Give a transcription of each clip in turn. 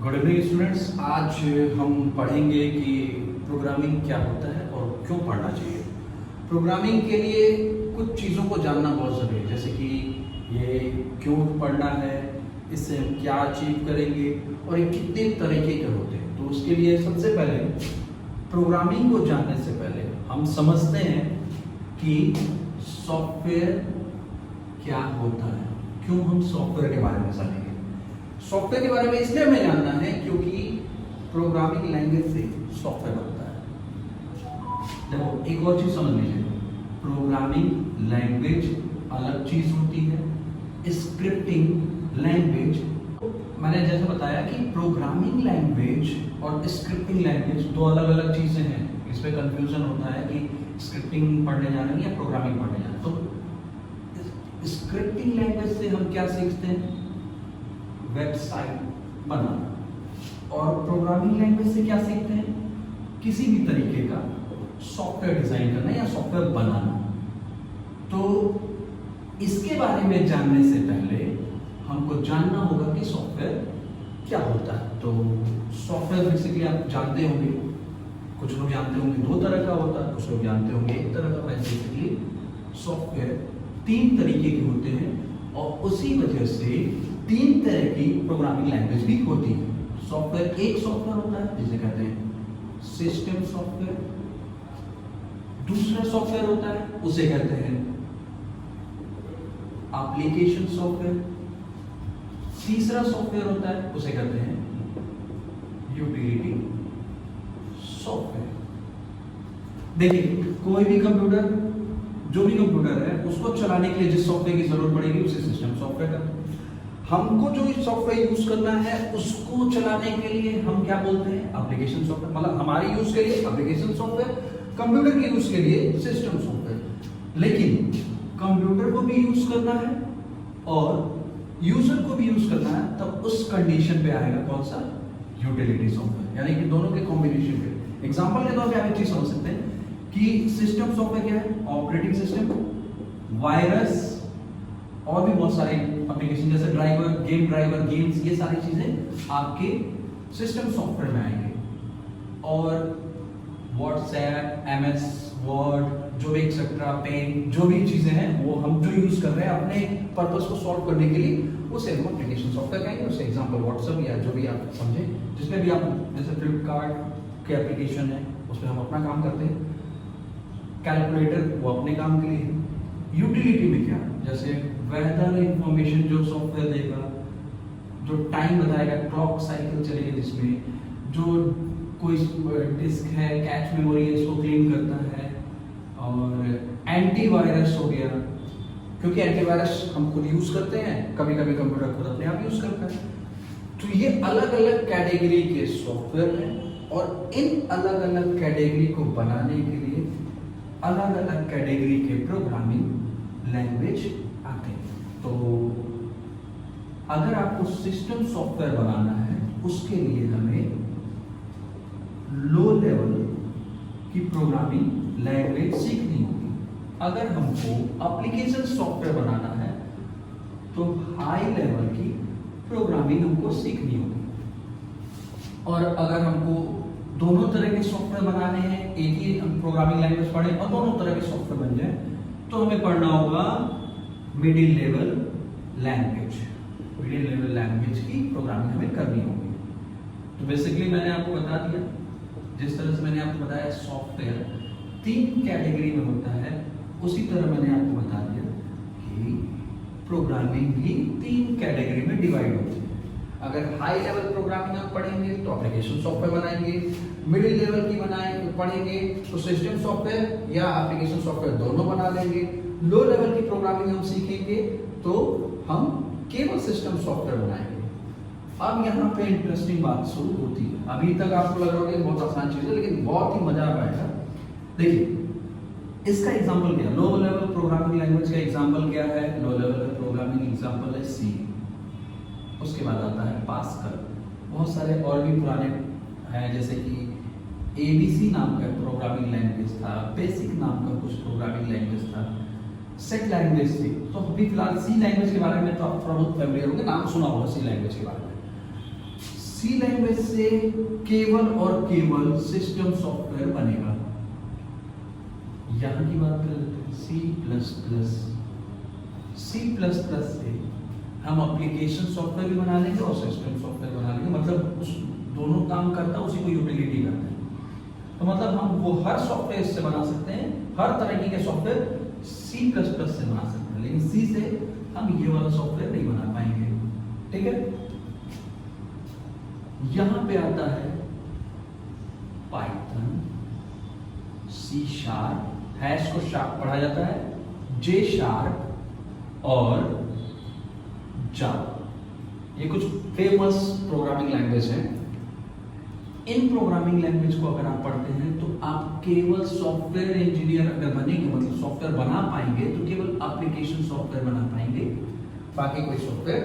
Good evening students. आज हम पढ़ेंगे कि प्रोग्रामिंग क्या होता है और क्यों पढ़ना चाहिए। प्रोग्रामिंग के लिए कुछ चीज़ों को जानना बहुत ज़रूरी है, जैसे कि ये क्यों पढ़ना है, इससे हम क्या अचीव करेंगे और ये कितने तरीके के होते हैं। तो उसके लिए सबसे पहले प्रोग्रामिंग को जानने से पहले हम समझते हैं कि सॉफ्टवेयर क्या होता है, क्यों हम सॉफ्टवेयर के बारे में जानेंगे। सॉफ्टवेयर के बारे में इसलिए हमें जानना है क्योंकि प्रोग्रामिंग लैंग्वेज से सॉफ्टवेयर बनता है। देखो एक और चीज समझ लीजिए, प्रोग्रामिंग लैंग्वेज अलग चीज होती है, स्क्रिप्टिंग लैंग्वेज। मैंने जैसे बताया कि प्रोग्रामिंग लैंग्वेज और स्क्रिप्टिंग लैंग्वेज दो अलग अलग चीजें हैं। इसमें कंफ्यूजन होता है कि स्क्रिप्टिंग पढ़ने जाना है या प्रोग्रामिंग पढ़ने जाना। तो स्क्रिप्टिंग लैंग्वेज से हम क्या सीखते हैं, वेबसाइट बनाना, और प्रोग्रामिंग लैंग्वेज से क्या सीखते हैं, किसी भी तरीके का सॉफ्टवेयर डिजाइन करना या सॉफ्टवेयर बनाना। तो इसके बारे में जानने से पहले हमको जानना होगा कि सॉफ्टवेयर क्या होता है। तो सॉफ्टवेयर बेसिकली आप जानते होंगे, कुछ लोग जानते होंगे दो तरह का होता है, कुछ लोग जानते होंगे एक तरह का। बेसिकली सॉफ्टवेयर तीन तरीके के होते हैं और उसी वजह से तीन तरह की प्रोग्रामिंग लैंग्वेज भी होती है। सॉफ्टवेयर एक सॉफ्टवेयर होता है जिसे कहते हैं सिस्टम सॉफ्टवेयर, दूसरा सॉफ्टवेयर होता है उसे कहते हैं एप्लीकेशन सॉफ्टवेयर, तीसरा सॉफ्टवेयर होता है उसे कहते हैं यूटिलिटी सॉफ्टवेयर। देखिए कोई भी कंप्यूटर, जो भी कंप्यूटर है उसको चलाने के लिए जिस सॉफ्टवेयर की जरूरत पड़ेगी उसे सिस्टम सॉफ्टवेयर कहते हैं। हमको जो सॉफ्टवेयर यूज करना है उसको चलाने के लिए हम क्या बोलते हैं, एप्लीकेशन सॉफ्टवेयर। मतलब हमारे यूज के लिए एप्लीकेशन सॉफ्टवेयर, कंप्यूटर के यूज के लिए सिस्टम सॉफ्टवेयर। लेकिन कंप्यूटर को भी यूज करना है और यूजर को भी यूज करना है, तब उस कंडीशन पे आएगा कौन सा, यूटिलिटी सॉफ्टवेयर। यानी कि दोनों के कॉम्बिनेशन पे। एग्जांपल के तौर पे आप एक चीज समझ सकते हैं कि सिस्टम सॉफ्टवेयर क्या है, ऑपरेटिंग सिस्टम, वायरस और भी बहुत सारे एप्लीकेशन जैसे ड्राइवर, गेम ड्राइवर, गेम्स, ये सारी चीजें आपके सिस्टम सॉफ्टवेयर में आएंगे। और व्हाट्सएप, एमएस वर्ड, जो भी एक्सेट्रा, पेन, जो भी चीजें हैं वो हम जो यूज कर रहे हैं अपने पर्पस को सॉल्व करने के लिए, उसे हम एप्लीकेशन सॉफ्टवेयर कहेंगे। उसे एग्जांपल व्हाट्सएप या जो भी आप समझे, जिसमें भी आप, जैसे फ्लिपकार्ट के एप्लीकेशन है उसमें हम अपना काम करते हैं, कैलकुलेटर वो अपने काम के लिए। यूटिलिटी में क्या, जैसे वेदर इंफॉर्मेशन जो सॉफ्टवेयर देगा, जो टाइम बताएगा, क्लॉक साइकिल चलेगी जिसमें, जो कोई डिस्क है, कैच मेमोरी है, इसको क्लीन करता है। और एंटीवायरस हो गया, क्योंकि एंटीवायरस हम खुद यूज करते हैं, कभी कभी कंप्यूटर खुद अपने आप यूज करता है। तो ये अलग अलग कैटेगरी के सॉफ्टवेयर हैं और इन अलग अलग कैटेगरी को बनाने के लिए अलग अलग कैटेगरी के प्रोग्रामिंग लैंग्वेज आते हैं। तो अगर आपको सिस्टम सॉफ्टवेयर बनाना है उसके लिए हमें लो लेवल की प्रोग्रामिंग लैंग्वेज सीखनी होगी। अगर हमको एप्लीकेशन सॉफ्टवेयर बनाना है तो हाई लेवल की प्रोग्रामिंग हमको सीखनी होगी। और अगर हमको दोनों तरह के सॉफ्टवेयर बनाने हैं, एक ही प्रोग्रामिंग लैंग्वेज पढ़े और दोनों तरह के सॉफ्टवेयर बन जाए, तो हमें पढ़ना होगा middle level language. Middle level language की प्रोग्रामिंग हमें करनी होगी। तो बेसिकली मैंने आपको बता दिया, जिस तरह से मैंने आपको बताया सॉफ्टवेयर तीन कैटेगरी में होता है, उसी तरह मैंने आपको बता दिया कि प्रोग्रामिंग भी तीन कैटेगरी में डिवाइड होती है। अगर हाई लेवल प्रोग्रामिंग हम पढ़ेंगे तो एप्लीकेशन सॉफ्टवेयर बनाएंगे, मिडिल लेवल की पढ़ेंगे तो सिस्टम सॉफ्टवेयर या एप्लीकेशन सॉफ्टवेयर दोनों बना लेंगे। लो लेवल की प्रोग्रामिंग हम सीखेंगे तो हम केवल सिस्टम सॉफ्टवेयर बनाएंगे। अब यहाँ पे इंटरेस्टिंग बात शुरू होती है। अभी तक आपको लग रहा है बहुत आसान चीज है, लेकिन बहुत ही मजा आएगा। देखिए इसका एग्जाम्पल क्या है, लो लेवल प्रोग्रामिंग लैंग्वेज का एग्जाम्पल क्या है, लो लेवल प्रोग्रामिंग एग्जाम्पल है सी। उसके बाद आता है पास्कल। बहुत सारे और भी पुराने हैं, जैसे कि एबीसी नाम का प्रोग्रामिंग लैंग्वेज था, बेसिक नाम का कुछ प्रोग्रामिंग लैंग्वेज था, सेट लैंग्वेज थी। तो अभी फिलहाल सी लैंग्वेज के बारे में तो आप थोड़ा बहुत फैमिलियर होंगे, नाम सुना होगा सी लैंग्वेज के बारे में। सी लैंग्वेज से केवल और केवल सिस्टम सॉफ्टवेयर बनेगा। यहां की बात कर लेते हैं C++ से हम एप्लीकेशन सॉफ्टवेयर भी बना लेंगे और सिस्टम सॉफ्टवेयर बना लेंगे, मतलब उस दोनों काम करता है, उसी को यूटिलिटी कहते हैं। तो मतलब हम वो हर सॉफ्टवेयर इससे बना सकते हैं, हर तरह के सॉफ्टवेयर C++ से बना सकते हैं, लेकिन C से हम ये वाला सॉफ्टवेयर नहीं बना पाएंगे। ठीक है, यहां पे आता है पाइथन, C#, हैश को शार्प पढ़ा जाता है, J# और जावा। ये कुछ फेमस प्रोग्रामिंग लैंग्वेज है। इन प्रोग्रामिंग लैंग्वेज को अगर आप पढ़ते हैं तो आप केवल सॉफ्टवेयर इंजीनियर अगर बनेंगे, मतलब सॉफ्टवेयर बना पाएंगे, तो केवल एप्लीकेशन सॉफ्टवेयर बना पाएंगे, बाकी कोई सॉफ्टवेयर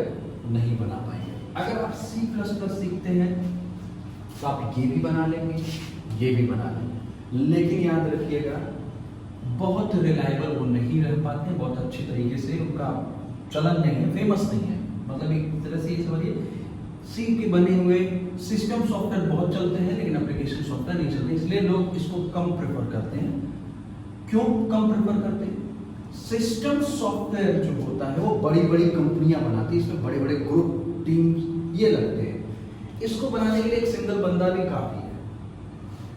नहीं बना पाएंगे। अगर आप C++ सीखते हैं तो आप ये भी बना लेंगे, ये भी बना लेंगे, लेकिन याद रखिएगा बहुत रिलायबल वो नहीं रह पाते, बहुत अच्छी तरीके से उनका चलन नहीं है, फेमस नहीं है। मतलब एक तरह से ये समझिए सी के बने हुए सिस्टम सॉफ्टवेयर बहुत चलते हैं, लेकिन एप्लीकेशन सॉफ्टवेयर नहीं चलते, इसलिए लोग इसको कम प्रेफर करते हैं। क्यों कम प्रेफर करते हैं? सिस्टम सॉफ्टवेयर जो होता है वो बड़ी बड़ी कंपनियां बनाती है, इसमें बड़े बड़े ग्रुप टीम ये लगते हैं, इसको बनाने के लिए एक सिंगल बंदा भी काफी है।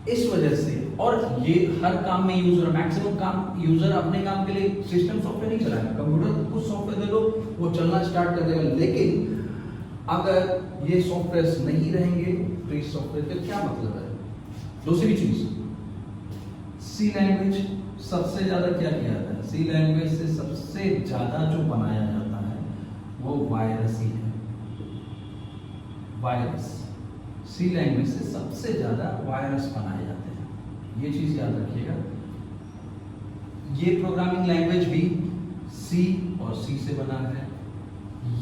इस वजह से, और ये हर काम में यूजर, मैक्सिमम काम यूजर अपने काम के लिए सिस्टम सॉफ्टवेयर नहीं चलाएगा, कंप्यूटर कुछ सॉफ्टवेयर दे दो वो चलना स्टार्ट कर देगा। लेकिन अगर ये सॉफ्टवेयर नहीं रहेंगे तो इस सॉफ्टवेयर का क्या मतलब है? दूसरी चीज, सी लैंग्वेज सबसे ज्यादा क्या किया जाता है? सी लैंग्वेज से सबसे ज्यादा जो बनाया जाता है वो वायरस ही है। वायरस, सी लैंग्वेज से सबसे ज्यादा वायरस बनाए जाते हैं, ये चीज याद रखिएगा। ये प्रोग्रामिंग लैंग्वेज भी सी और सी से बना है,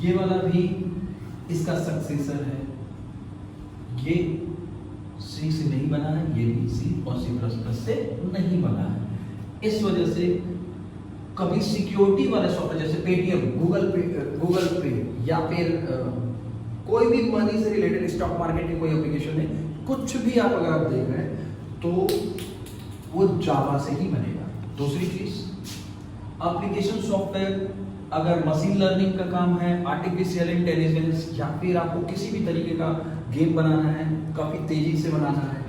ये वाला भी इसका सक्सेसर है। ये सी से नहीं बना है, ये भी सी और C++ से नहीं बना है। इस वजह से कभी सिक्योरिटी वाले सॉफ्टवेयर जैसे पेटीएम, गूगल पे या फिर कोई भी मनी से रिलेटेड स्टॉक मार्केट की कोई एप्लीकेशन है, कुछ भी आप अगर आप देख रहे हैं तो वो जावा से ही बनेगा। दूसरी चीज, एप्लीकेशन सॉफ्टवेयर अगर मशीन लर्निंग का काम है, आर्टिफिशियल इंटेलिजेंस, या फिर आपको किसी भी तरीके का गेम बनाना है, काफ़ी तेज़ी से बनाना है,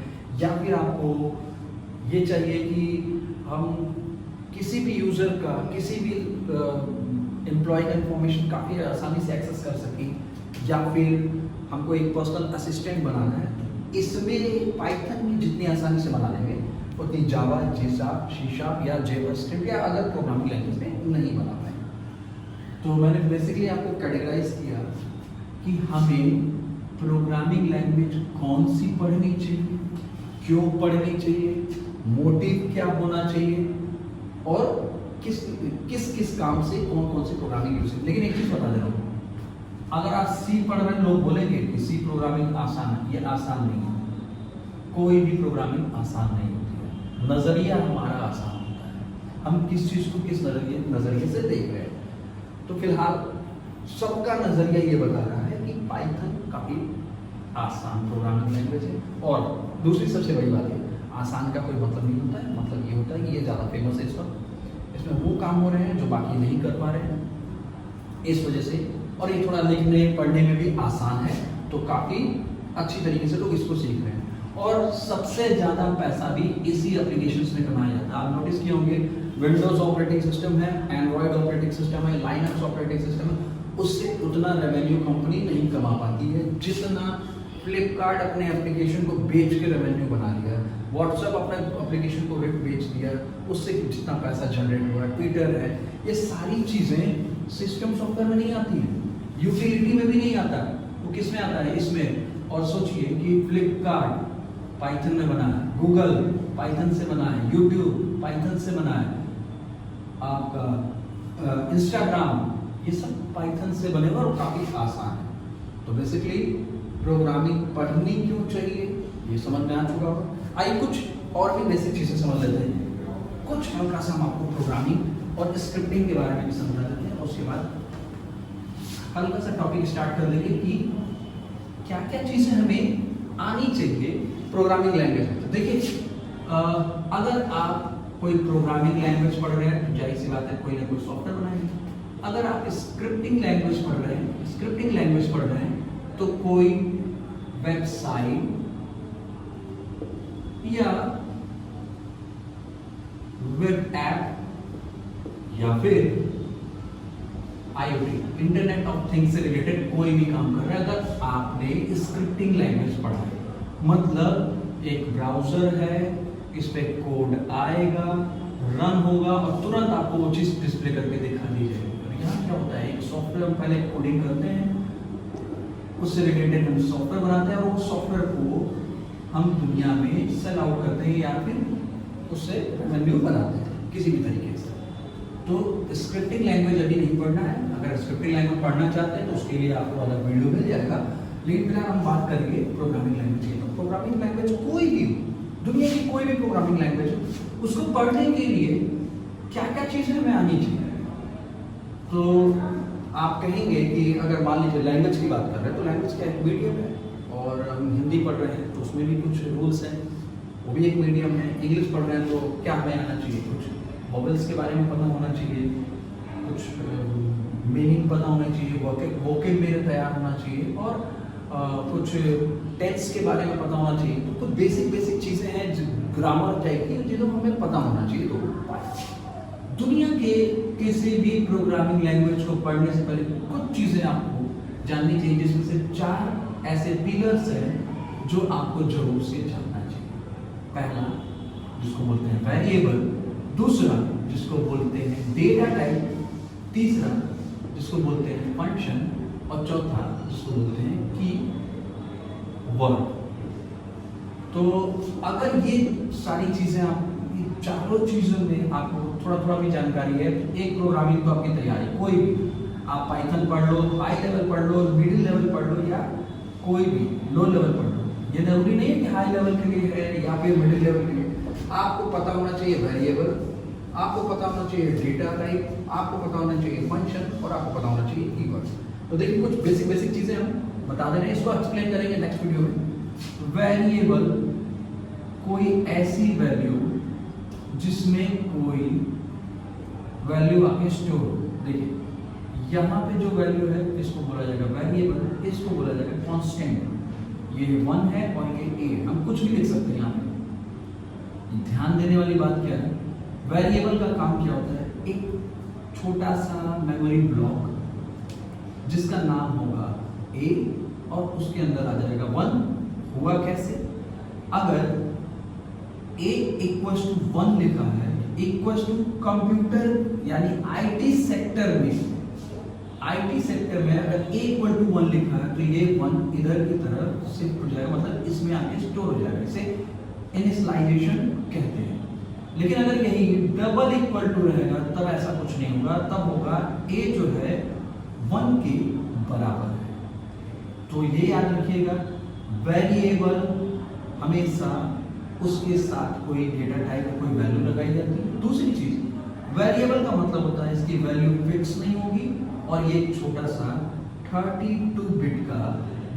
या फिर आपको ये चाहिए कि हम किसी भी यूज़र का, किसी भी एम्प्लॉय का इंफॉर्मेशन काफ़ी आसानी से एक्सेस कर सकें, या फिर हमको एक पर्सनल असिस्टेंट बनाना है, तो इसमें पाइथन में जितनी आसानी से बना लेंगे उतनी जावा, C# या जावास्क्रिप्ट या अदर प्रोग्रामिंग लैंग्वेज में नहीं बना पाएंगे। तो मैंने बेसिकली आपको कैटेगराइज किया कि हमें प्रोग्रामिंग लैंग्वेज कौन सी पढ़नी चाहिए, क्यों पढ़नी चाहिए, मोटिव क्या होना चाहिए, और किस किस किस काम से कौन कौन सी प्रोग्रामिंग यूज है। लेकिन एक चीज बता दे रहा हूँ, अगर आप सी पढ़ रहे हैं, लोग बोलेंगे कि सी प्रोग्रामिंग आसान है, ये आसान नहीं है। कोई भी प्रोग्रामिंग आसान नहीं होती है, नजरिया हमारा आसान होता है, हम किस चीज को किस नजरिए से देख रहे हैं। तो फिलहाल सबका नजरिया ये बता रहा है कि पाइथन काफी आसान प्रोग्रामिंग लैंग्वेज है। और दूसरी सबसे बड़ी बात है, आसान का कोई मतलब नहीं होता है, मतलब ये होता है कि ये ज़्यादा फेमस है इस वक्त, इसमें वो काम हो रहे हैं जो बाकी नहीं कर पा रहे हैं, इस वजह से। और ये थोड़ा लिखने पढ़ने में भी आसान है, तो काफ़ी अच्छी तरीके से लोग इसको सीख रहे हैं। और सबसे ज़्यादा पैसा भी इसी एप्लीकेशंस में कमाया जाता है। आप नोटिस किए होंगे, विंडोज ऑपरेटिंग सिस्टम है, एंड्रॉयड ऑपरेटिंग सिस्टम है, लाइनक्स ऑपरेटिंग सिस्टम है, उससे उतना रेवेन्यू कंपनी नहीं कमा पाती है जितना फ्लिपकार्ट अपने एप्लीकेशन को बेच के रेवेन्यू बना लिया, व्हाट्सएप अपने एप्लीकेशन को बेच दिया, उससे जितना पैसा जनरेट हुआ है, ट्विटर है, ये सारी चीज़ें सिस्टम सॉफ्टवेयर में नहीं आती हैं, यूटिलिटी में भी नहीं आता। वो किस में आता है? इसमें। और सोचिए कि फ्लिपकार्ट पाइथन में बना है, गूगल पाइथन से बना है, यूट्यूब पाइथन से बना है, आपका इंस्टाग्राम, ये सब पाइथन से बने हुए और काफ़ी आसान है। तो बेसिकली प्रोग्रामिंग पढ़नी क्यों चाहिए ये समझ में आ चुका होगा। आइए कुछ और भी बेसिक चीज़ें समझ लेते हैं, कुछ हल्का सा हम आपको प्रोग्रामिंग और स्क्रिप्टिंग के बारे में भी समझा देते हैं, और उसके बाद हल्का सा टॉपिक स्टार्ट कर देंगे कि क्या क्या चीजें हमें आनी चाहिए प्रोग्रामिंग लैंग्वेज में। देखिए अगर आप कोई प्रोग्रामिंग लैंग्वेज पढ़ रहे हैं तो जाहिर सी बात है कोई ना कोई सॉफ्टवेयर बनाएंगे। अगर आप स्क्रिप्टिंग लैंग्वेज पढ़ रहे हैं तो कोई वेबसाइट या वेब ऐप या फिर IoT इंटरनेट ऑफ थिंग्स से रिलेटेड कोई भी काम कर रहा है, अगर आपने स्क्रिप्टिंग लैंग्वेज पढ़ा है, मतलब एक ब्राउजर है, इस पे कोड आएगा, रन होगा और तुरंत आपको वो चीज डिस्प्ले करके दिखा दी जाएगी। यहाँ क्या होता है, एक सॉफ्टवेयर हम पहले कोडिंग करते हैं, उससे रिलेटेड हम सॉफ्टवेयर बनाते हैं और उस सॉफ्टवेयर को हम दुनिया में सेल आउट करते हैं या फिर उससे रेवेन्यू बनाते हैं किसी भी तरीके से। तो स्क्रिप्टिंग लैंग्वेज अभी नहीं पढ़ना है। अगर स्क्रिप्टिंग लैंग्वेज पढ़ना चाहते हैं तो उसके लिए आपको अलग वीडियो मिल जाएगा, लेकिन फिलहाल हम बात करेंगे प्रोग्रामिंग लैंग्वेज की। तो प्रोग्रामिंग लैंग्वेज कोई भी, दुनिया की कोई भी प्रोग्रामिंग लैंग्वेज, उसको पढ़ने के लिए क्या क्या चीजें हमें आनी चाहिए। तो आप कहेंगे कि अगर मान लीजिए लैंग्वेज की बात कर रहे हैं तो लैंग्वेज क्या एक मीडियम है और हम हिंदी पढ़ रहे हैं तो उसमें भी कुछ रूल्स हैं, वो भी एक मीडियम है। इंग्लिश पढ़ रहे हैं तो क्या हमें आना चाहिए, कुछ वोवेल्स के बारे में पता होना चाहिए, कुछ मीनिंग पता होना चाहिए, वोकेब मेरे तैयार होना चाहिए और कुछ टेंस के बारे में पता होना चाहिए। तो कुछ बेसिक चीज़ें हैं ग्रामर टाइप की जिनको हमें पता होना चाहिए। तो दुनिया के किसी भी प्रोग्रामिंग लैंग्वेज को पढ़ने से पहले कुछ चीज़ें आपको जाननी चाहिए, जिसमें से 4 ऐसे पिलर्स हैं जो आपको जरूर से जानना चाहिए। पहला जिसको बोलते हैं वेरिएबल, दूसरा जिसको बोलते हैं डेटा टाइप, तीसरा जिसको बोलते हैं फंक्शन और चौथा जिसको बोलते हैं की वर्ड। तो अगर ये सारी चीजें आप चारों चीजों में आपको थोड़ा भी जानकारी है, एक प्रोग्रामिंग तो आपकी तैयारी। कोई भी आप पाइथन पढ़ लो, हाई लेवल पढ़ लो, मिडिल लेवल पढ़ लो या कोई भी लो लेवल पढ़ लो, ये जरूरी नहीं है कि हाई लेवल के लिए है या फिर मिडिल लेवल के लिए। आपको पता होना चाहिए वेरिएबल, आपको पता होना चाहिए डेटा टाइप, आपको पता होना चाहिए फंक्शन और आपको पता होना चाहिए कीवर्ड। तो देखिए कुछ बेसिक चीजें हम बता दे रहे हैं, इसको एक्सप्लेन करेंगे नेक्स्ट वीडियो में। वेरिएबल कोई ऐसी वैल्यू जिसमें कोई वैल्यू आके स्टोर हो। देखिए यहाँ पे जो वैल्यू है इसको बोला जाएगा वेरिएबल, इसको बोला जाएगा कांस्टेंट। ये 1 है और ये a, हम कुछ भी लिख सकते हैं यहाँ पे। ध्यान देने वाली बात क्या है, वेरिएबल का काम क्या होता है, एक छोटा सा मेमोरी ब्लॉक जिसका नाम होगा a और उसके अंदर आ जाएगा 1। हुआ कैसे, अगर a इक्वल्स टू 1 लिखा है, इक्वल्स टू कंप्यूटर यानी आईटी सेक्टर में अगर a इक्वल टू 1 लिखा है तो ये 1 इधर की तरफ शिफ्ट हो जाएगा, मतलब इसमें आके स्टोर हो जाएगा। इसे इनिशियलाइजेशन कहते हैं। लेकिन अगर यही डबल इक्वल टू रहेगा तब ऐसा कुछ नहीं होगा, तब होगा a जो है 1 के बराबर है। तो ये याद रखिएगा, वेरिएबल हमेशा उसके साथ कोई डेटा टाइप या कोई वैल्यू लगाई जाती है। दूसरी चीज, वेरिएबल का मतलब होता है इसकी वैल्यू फिक्स नहीं होगी और ये एक छोटा सा 32 बिट का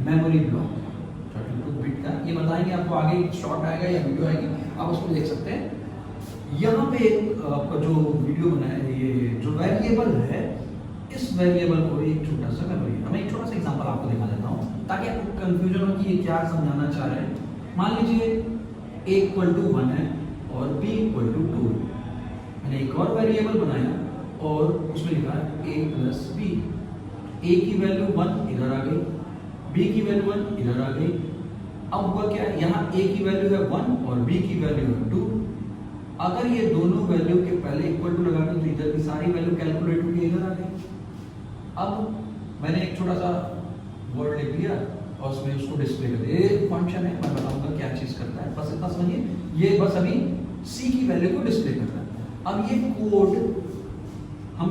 मेमोरी ब्लॉक है। 32 बिट का, ये बताएंगे आपको आगे, शॉर्ट आएगा या वीडियो आएगी, आप उसमें देख सकते हैं। यहाँ पे आपका जो वीडियो बना है, ये जो वेरिएबल है, इस वेरिएबल को एक छोटा सा मेमोरी, मैं एक छोटा सा एग्जांपल आपको दिखा देता हूँ ताकि आपको कंफ्यूजन हो कि ये क्या समझाना चाह रहे हैं। मान लीजिए a इक्वल टू 1 है और b इक्वल टू 2 है। मैंने एक और वेरिएबल बनाया और उसमें लिखा a प्लस b। a की वैल्यू 1 इधर आ गई, b की वैल्यू 1 इधर आ गई। अब हुआ क्या, यहाँ a की वैल्यू है 1 और b की वैल्यू है 2। अगर ये दोनों वैल्यू के पहले इक्वल टू लगा दी तो इधर की सारी वैल्यू कैलकुलेट होकर इधर आ गई। अब मैंने एक छोटा सा वर्ड लिख दिया और उसमें उसको डिस्प्ले कर दिया। ये फंक्शन है, मैं बताऊंगा क्या चीज करता है, बस इतना समझिए। ये बस अभी c की वैल्यू को डिस्प्ले करता है। अब ये कोड हम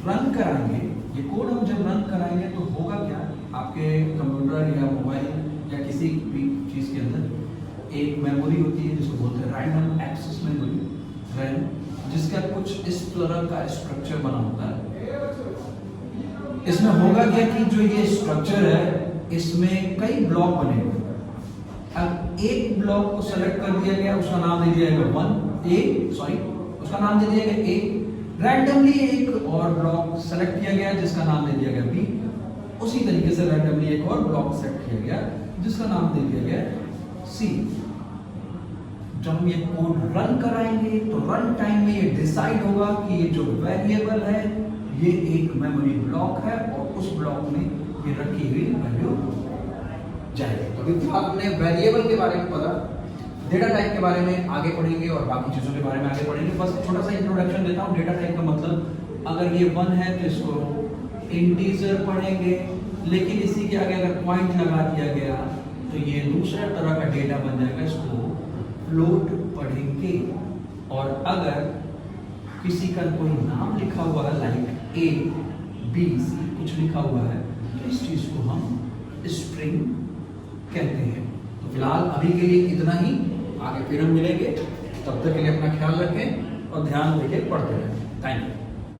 रन कराएंगे, ये कोड हम जब रन कराएंगे तो होगा क्या, आपके कंप्यूटर या मोबाइल या किसी भी चीज के अंदर एक मेमोरी होती है जिसको बोलते हैं रैंडम एक्सेस मेमोरी, रैम, जिसका कुछ इस तरह का स्ट्रक्चर बना होता है। इसमें होगा क्या कि जो ये स्ट्रक्चर है इसमें कई ब्लॉक बने हुए हैं। अब एक ब्लॉक को सेलेक्ट कर दिया गया, उसका नाम दे दिया गया उसका नाम दे दिया गया ए। रैंडमली एक और ब्लॉक सेलेक्ट किया गया जिसका नाम दे दिया गया बी। उसी तरीके से रैंडमली एक और ब्लॉक सेलेक्ट किया गया जिसका नाम दे दिया गया सी। जब हम ये कोड रन कराएंगे तो रन टाइम में ये डिसाइड होगा कि ये जो वेरिएबल है ये एक मेमोरी ब्लॉक है और उस ब्लॉक में ये रखी हुई वैल्यू जाएगी। तो अभी आपने वेरिएबल के बारे में पता, डेटा टाइप के बारे में आगे पढ़ेंगे और बाकी चीजों के बारे में आगे पढ़ेंगे। बस छोटा सा इंट्रोडक्शन देता हूँ। डेटा टाइप का मतलब अगर ये 1 है तो इसको इंटीजर पढ़ेंगे, लेकिन इसी के आगे अगर पॉइंट लगा दिया गया तो ये दूसरा तरह का डेटा बन जाएगा, इसको फ्लोट पढ़ेंगे। और अगर किसी का कोई नाम लिखा हुआ है लाइक ए बी सी कुछ लिखा हुआ है तो इस चीज को हम स्ट्रिंग कहते हैं। तो फिलहाल अभी के लिए इतना ही, आगे फिर हम मिलेंगे। तब तक के लिए अपना ख्याल रखें और ध्यान देके पढ़ते रहें। Thank you.